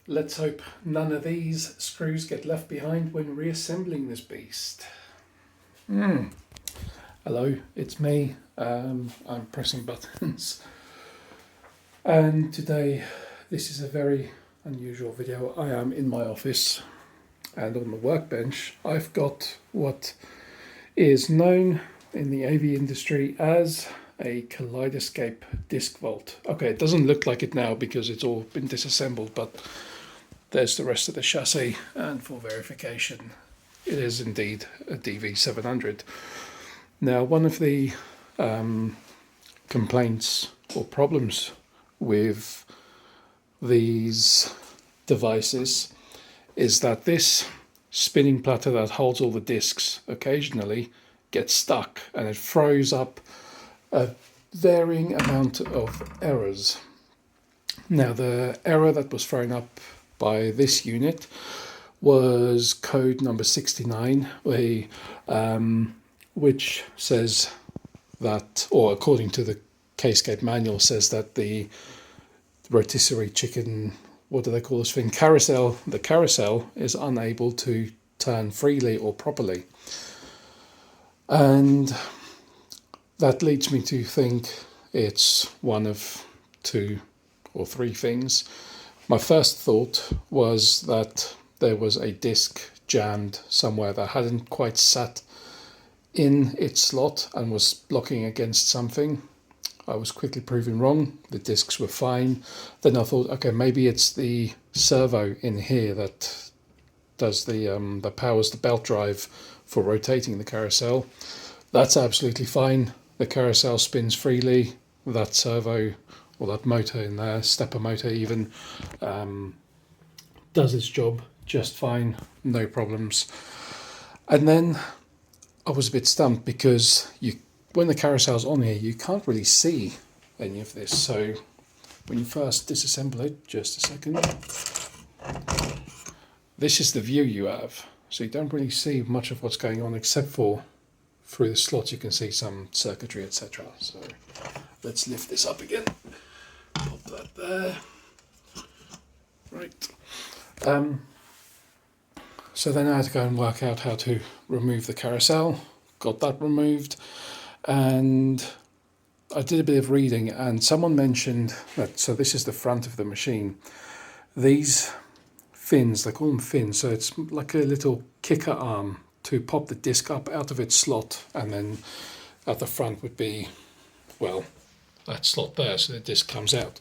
Let's hope none of these screws get left behind when reassembling this beast. Hello, it's me. I'm pressing buttons. And today, this is a very unusual video. I am in my office, and on the workbench I've got what is known in the AV industry as a Kaleidescape Disc Vault. Okay, it doesn't look like it now because it's all been disassembled, but there's the rest of the chassis, and for verification it is indeed a DV700. Now, one of the complaints or problems with these devices is that this spinning platter that holds all the discs occasionally gets stuck, and it throws up a varying amount of errors. Now, the error that was thrown up by this unit was code number 69, which says that, or according to the Kaleidescape manual, says that the rotisserie chicken, what do they call this thing, carousel, the carousel is unable to turn freely or properly. And that leads me to think it's one of two or three things. My first thought was that there was a disc jammed somewhere that hadn't quite sat in its slot and was blocking against something. I was quickly proven wrong. The discs were fine. Then I thought, okay, maybe it's the servo in here that does that powers the belt drive for rotating the carousel. That's absolutely fine. The carousel spins freely. That servo, or that motor in there, stepper motor even, does its job just fine, no problems. And then I was a bit stumped because when the carousel's on here, you can't really see any of this. So when you first disassemble it, just a second, this is the view you have. So you don't really see much of what's going on, except for through the slots you can see some circuitry, etc. So let's lift this up again. Pop that there. Right. So then I had to go and work out how to remove the carousel. Got that removed, and I did a bit of reading, and someone mentioned that, so this is the front of the machine. These fins, they call them fins, so it's like a little kicker arm to pop the disc up out of its slot, and then at the front would be, well, that slot there, so the disc comes out.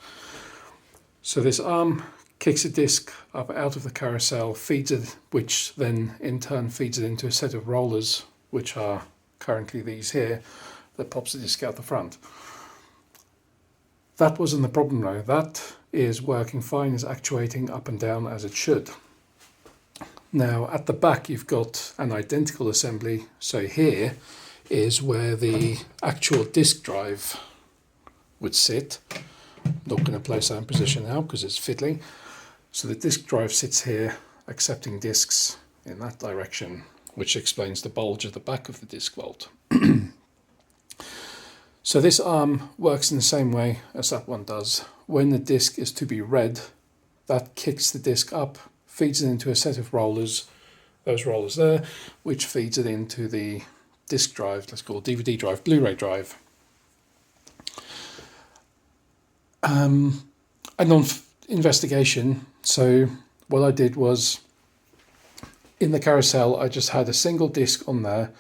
So this arm kicks the disc up out of the carousel, feeds it, which then in turn feeds it into a set of rollers, which are currently these here, that pops the disc out the front. That wasn't the problem though. That is working fine, is actuating up and down as it should. Now at the back you've got an identical assembly. So here is where the actual disc drive would sit. Not going to place that in position now because it's fiddly. So the disc drive sits here, accepting discs in that direction, which explains the bulge at the back of the disc vault. So this arm works in the same way as that one does. When the disc is to be read, that kicks the disc up, feeds it into a set of rollers, those rollers there, which feeds it into the disc drive, let's call it DVD drive, Blu-ray drive. And on investigation, so what I did was, in the carousel, I just had a single disc on there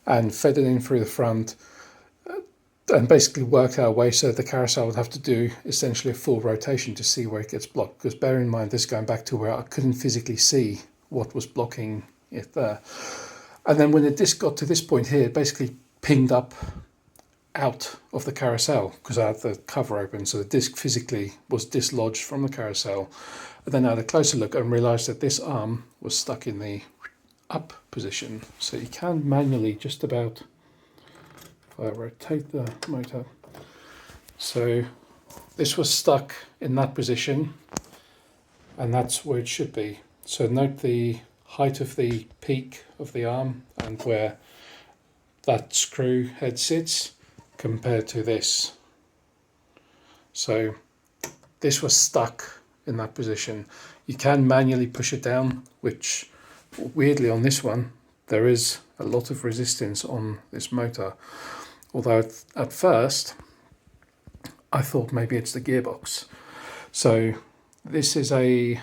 and fed it in through the front, and basically worked our way so the carousel would have to do essentially a full rotation to see where it gets blocked. Because bear in mind, this is going back to where I couldn't physically see what was blocking it there. And then when the disc got to this point here, it basically pinged up out of the carousel because I had the cover open, so the disc physically was dislodged from the carousel. And then I had a closer look and realized that this arm was stuck in the up position. So you can manually just about, if I rotate the motor, so this was stuck in that position, and that's where it should be. So note the height of the peak of the arm and where that screw head sits compared to this. So this was stuck in that position. You can manually push it down, which weirdly on this one, there is a lot of resistance on this motor. Although at first, I thought maybe it's the gearbox. So this is a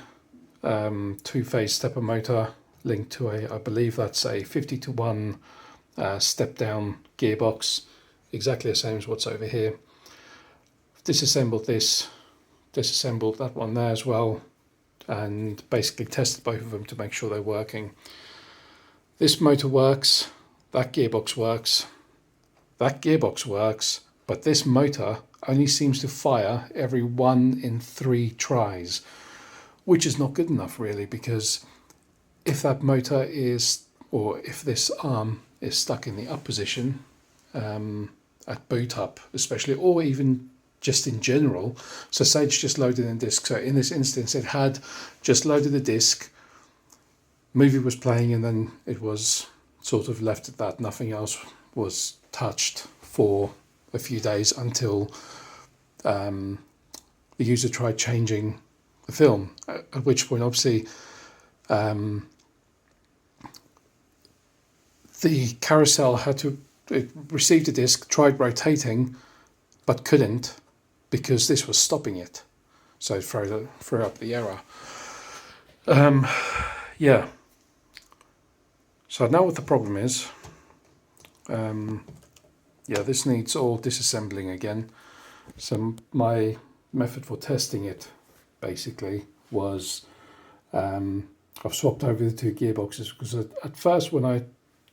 two-phase stepper motor linked to I believe that's a 50-to-1 step-down gearbox, exactly the same as what's over here. Disassembled this, disassembled that one there as well, and basically tested both of them to make sure they're working. This motor works, that gearbox works, but this motor only seems to fire every 1 in 3 tries, which is not good enough really, because if that motor is, or if this arm is stuck in the up position at boot up especially, or even just in general, so say it's just loaded in disc, so in this instance it had just loaded the disc, movie was playing, and then it was sort of left at that, nothing else was touched for a few days until the user tried changing the film, at which point obviously the carousel it received a disc, tried rotating, but couldn't because this was stopping it. So it threw up the error. Yeah. So I know what the problem is. Yeah, this needs all disassembling again. So my method for testing it basically was I've swapped over the 2 gearboxes, because at first when I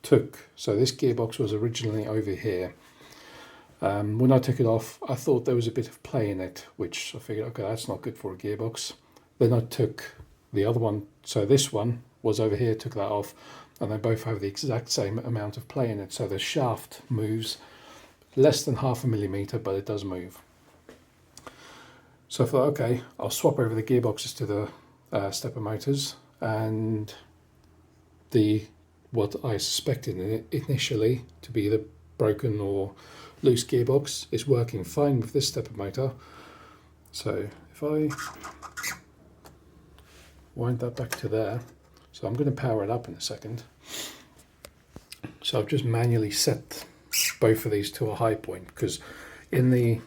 so this gearbox was originally over here. When I took it off, I thought there was a bit of play in it, which I figured, okay, that's not good for a gearbox. Then I took the other one, so this one was over here, took that off, and they both have the exact same amount of play in it. So the shaft moves less than 0.5 millimeter, but it does move. So I thought, okay, I'll swap over the gearboxes to the stepper motors, and what I suspected initially to be the broken or loose gearbox is working fine with this stepper motor. So if I wind that back to there, so I'm going to power it up in a second. So I've just manually set both of these to a high point, because in the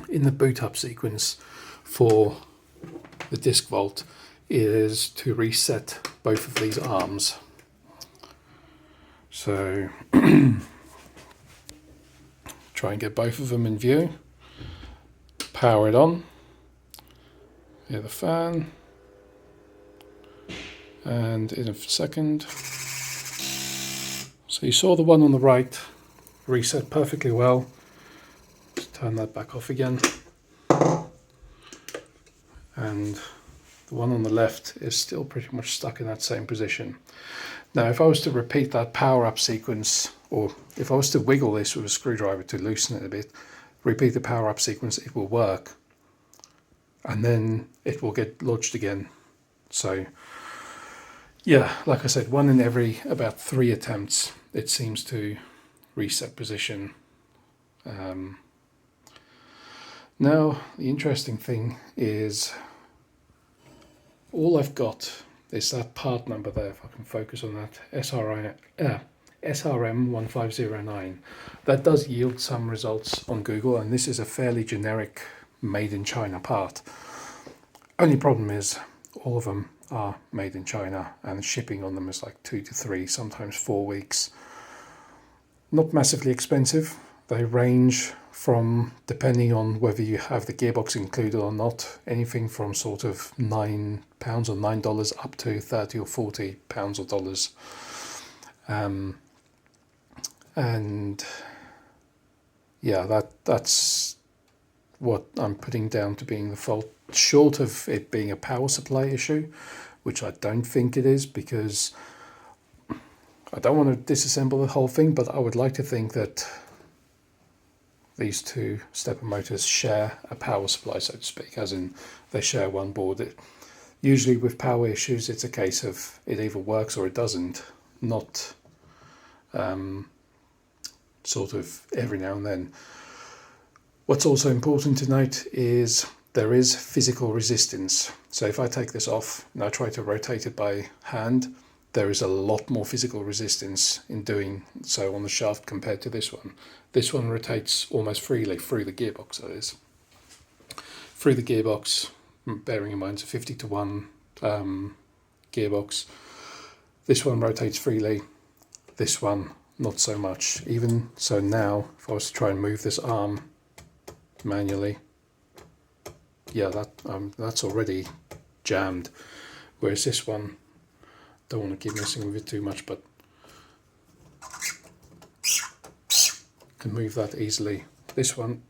in the boot up sequence for the Disc Vault is to reset both of these arms. So try and get both of them in view, power it on, hear the fan, and in a second, so you saw the one on the right reset perfectly well. Let's turn that back off again, and the one on the left is still pretty much stuck in that same position. Now if I was to repeat that power up sequence, or if I was to wiggle this with a screwdriver to loosen it a bit, repeat the power up sequence, it will work, and then it will get lodged again. So yeah, like I said, 1 in every about 3 attempts it seems to reset position. Now the interesting thing is all I've got is that part number there, if I can focus on that, SRM1509. That does yield some results on Google, and this is a fairly generic made in China part. Only problem is all of them are made in China, and shipping on them is like 2 to 3, sometimes 4 weeks. Not massively expensive. They range from, depending on whether you have the gearbox included or not, anything from sort of £9 or $9 up to 30 or 40 pounds or dollars. And yeah, that's what I'm putting down to being the fault, short of it being a power supply issue, which I don't think it is, because I don't want to disassemble the whole thing, but I would like to think that these 2 stepper motors share a power supply, so to speak, as in they share one board. Usually with power issues, it's a case of it either works or it doesn't, not sort of every now and then. What's also important to note is there is physical resistance. So if I take this off and I try to rotate it by hand, there is a lot more physical resistance in doing so on the shaft compared to this one. This one rotates almost freely through the gearbox, that is. Through the gearbox, bearing in mind it's a 50-to-1 gearbox. This one rotates freely, this one not so much. Even so now, if I was to try and move this arm manually, yeah, that's already jammed. Whereas this one, don't want to keep messing with it too much, but can move that easily. This one,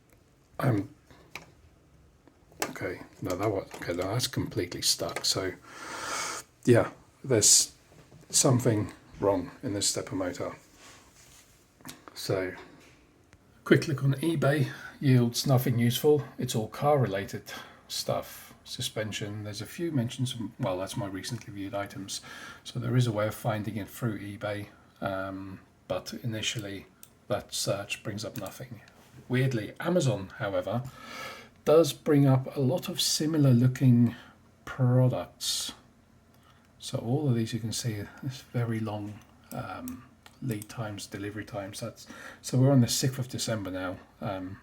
okay, no, that's completely stuck. So yeah, there's something wrong in this stepper motor. So quick look on eBay yields nothing useful. It's all car related stuff. Suspension, there's a few mentions of, well, that's my recently viewed items, so there is a way of finding it through eBay, but initially that search brings up nothing. Weirdly, Amazon, however, does bring up a lot of similar looking products. So all of these, you can see this very long lead times, delivery times. So we're on the 6th of December now.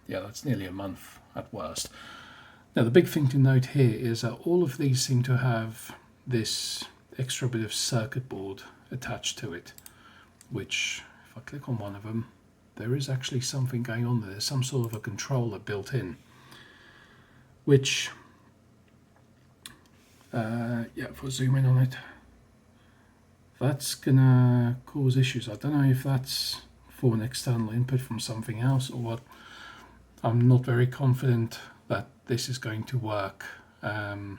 Yeah, that's nearly a month at worst. Now the big thing to note here is that all of these seem to have this extra bit of circuit board attached to it, which if I click on one of them, there is actually something going on there. There's some sort of a controller built in, which, yeah, if I zoom in on it, that's gonna cause issues. I don't know if that's for an external input from something else or what. I'm not very confident that this is going to work, but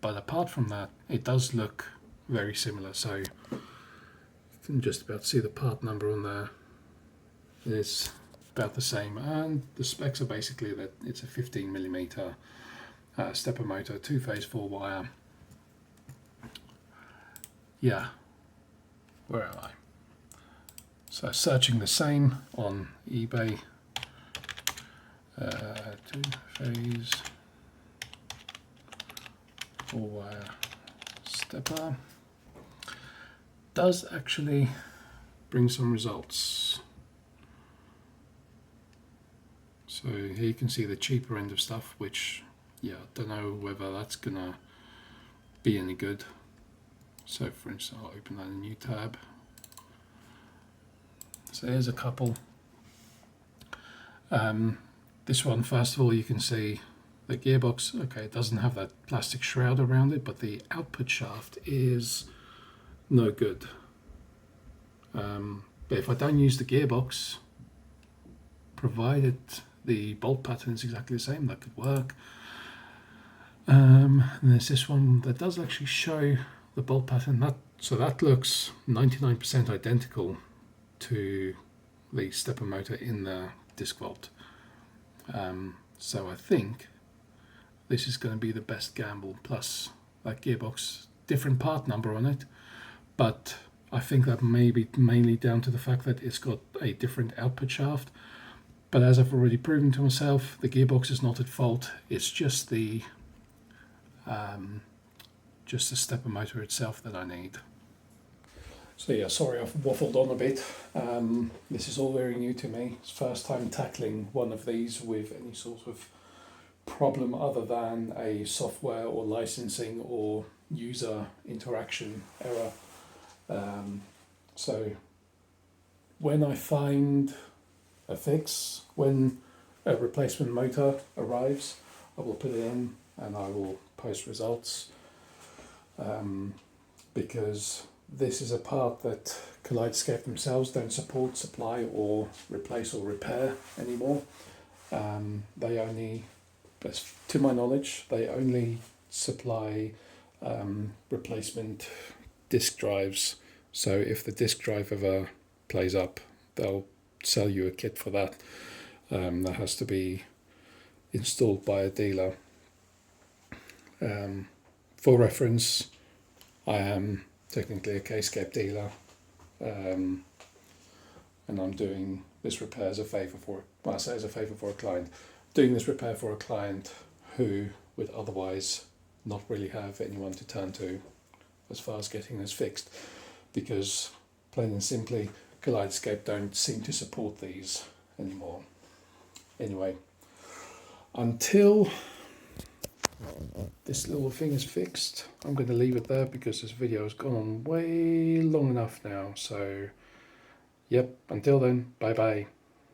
apart from that, it does look very similar. So you can just about see the part number on there. It's about the same, and the specs are basically that it's a 15mm stepper motor, 2-phase 4-wire. Yeah, where am I? So searching the same on eBay, 2-phase 4-wire stepper does actually bring some results. So here you can see the cheaper end of stuff, which, yeah, I don't know whether that's gonna be any good. So for instance, I'll open that in a new tab. So there's a couple. This one, first of all, you can see the gearbox, okay, it doesn't have that plastic shroud around it, but the output shaft is no good. But if I don't use the gearbox, provided the bolt pattern is exactly the same, that could work. And there's this one that does actually show the bolt pattern. So that looks 99% identical to the stepper motor in the Disc Vault. So I think this is going to be the best gamble. Plus that gearbox, different part number on it, but I think that may be mainly down to the fact that it's got a different output shaft. But as I've already proven to myself, the gearbox is not at fault. It's just the stepper motor itself that I need. So yeah, sorry I've waffled on a bit. This is all very new to me. It's first time tackling one of these with any sort of problem other than a software or licensing or user interaction error. So when I find a fix, when a replacement motor arrives, I will put it in and I will post results, because this is a part that Kaleidescape themselves don't support, supply or replace or repair anymore. They only, to my knowledge, they only supply replacement disk drives. So if the disk drive ever plays up, they'll sell you a kit for that. That has to be installed by a dealer. For reference, I am technically a Kaleidescape dealer, and I'm doing this repair as a favour for, well, I say as a favour for a client, doing this repair for a client who would otherwise not really have anyone to turn to as far as getting this fixed, because plain and simply Kaleidescape don't seem to support these anymore. Anyway, until this little thing is fixed, I'm going to leave it there because this video has gone on way long enough now. So yep, until then, bye bye.